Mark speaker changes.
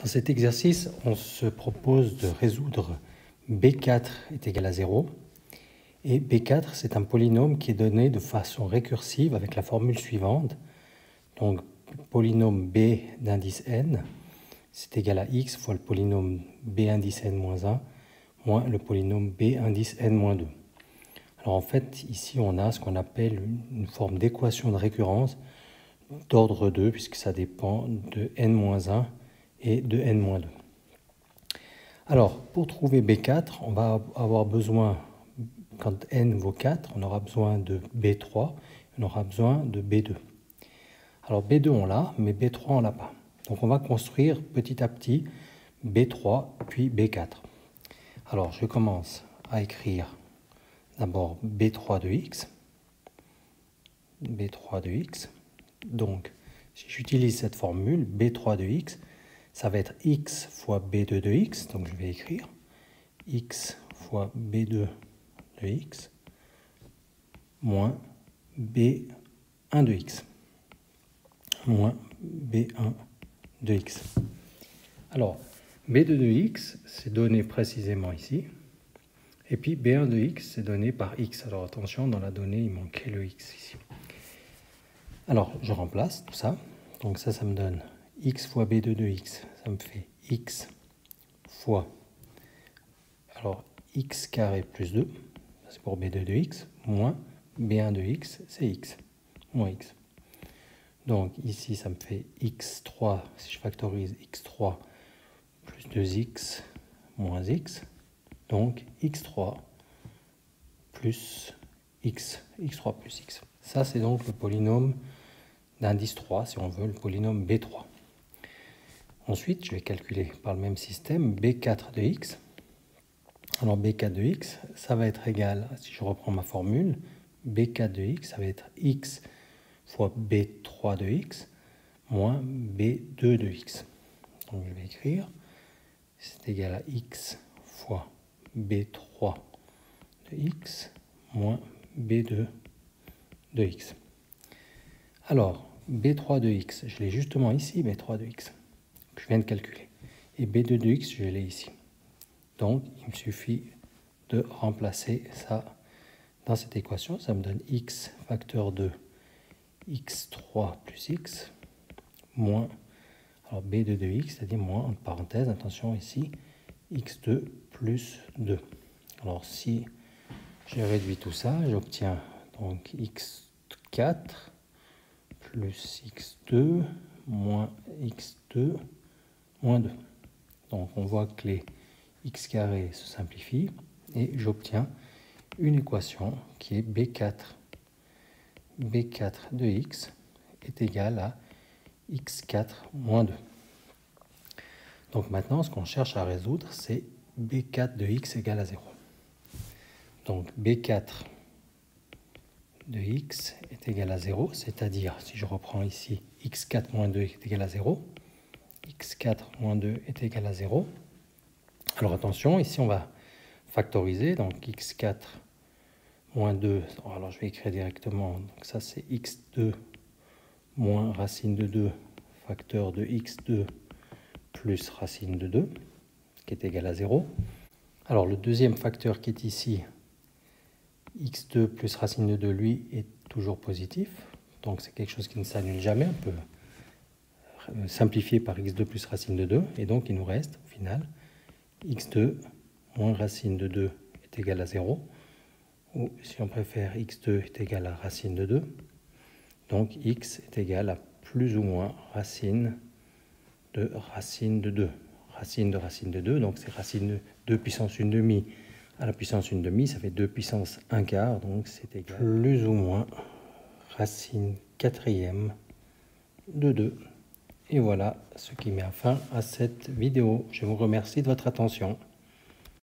Speaker 1: Dans cet exercice, on se propose de résoudre B4 est égal à 0. Et B4, c'est un polynôme qui est donné de façon récursive avec la formule suivante. Donc, polynôme B d'indice n, c'est égal à x fois le polynôme B indice n moins 1 moins le polynôme B indice n moins 2. Alors en fait, ici, on a ce qu'on appelle une forme d'équation de récurrence d'ordre 2, puisque ça dépend de n-1 et de n-2. Alors, pour trouver B4, on va avoir besoin, quand n vaut 4, on aura besoin de B3, on aura besoin de B2. Alors B2 on l'a, mais B3 on l'a pas. Donc on va construire petit à petit B3 puis B4. Alors je commence à écrire d'abord B3 de x. B3 de x. Donc si j'utilise cette formule, B3 de x, ça va être x fois B2 de x. Donc je vais écrire x fois B2 de x moins B1 de x. Moins B1 de x. Alors, B2 de x, c'est donné précisément ici. Et puis B1 de x, c'est donné par x. Alors attention, dans la donnée, il manquait le x ici. Alors, je remplace tout ça. Donc ça me donne x fois B2 de x. Ça me fait x fois, alors x carré plus 2, c'est pour B2 de x, moins B1 de x, c'est x, moins x. Donc ici, ça me fait x3, si je factorise x3 plus 2x moins x, donc x3 plus x, x3 plus x. Ça, c'est donc le polynôme d'indice 3, si on veut, le polynôme B3. Ensuite, je vais calculer par le même système B4 de x. Alors B4 de x, ça va être égal, si je reprends ma formule, B4 de x, ça va être x fois B3 de x moins B2 de x. Donc je vais écrire, c'est égal à x fois B3 de x moins B2 de x. Alors, B3 de x, je l'ai justement ici, B3 de x, que je viens de calculer. Et B2 de x, je l'ai ici. Donc, il me suffit de remplacer ça dans cette équation. Ça me donne x facteur 2 x3 plus x, moins, alors B2 de x, c'est-à-dire moins, entre parenthèses, attention ici, x2 plus 2. Alors si je réduis tout ça, j'obtiens donc x4 plus x2 moins x2 moins 2. Donc on voit que les x carrés se simplifient et j'obtiens une équation qui est B4 de x est égal à x4 moins 2. Donc maintenant, ce qu'on cherche à résoudre, c'est B4 de x égale à 0. Donc B4 de x est égal à 0, c'est-à-dire, si je reprends ici, x4 moins 2 est égal à 0, x4 moins 2 est égal à 0. Alors attention, ici on va factoriser, donc x4 moins 2, alors je vais écrire directement, donc ça c'est x2 moins racine de 2 facteur de x2 plus racine de 2, qui est égal à 0. Alors le deuxième facteur qui est ici, x2 plus racine de 2, lui, est toujours positif. Donc c'est quelque chose qui ne s'annule jamais. On peut simplifier par x2 plus racine de 2. Et donc il nous reste, au final, x2 moins racine de 2 est égal à 0. Ou si on préfère, x2 est égal à racine de 2. Donc x est égal à plus ou moins racine de 2. Racine de racine de 2, donc c'est racine de 2 puissance 1 demi à la puissance 1 demi, ça fait 2 puissance 1 quart, donc c'est égal plus ou moins racine quatrième de 2. Et voilà ce qui met fin à cette vidéo. Je vous remercie de votre attention.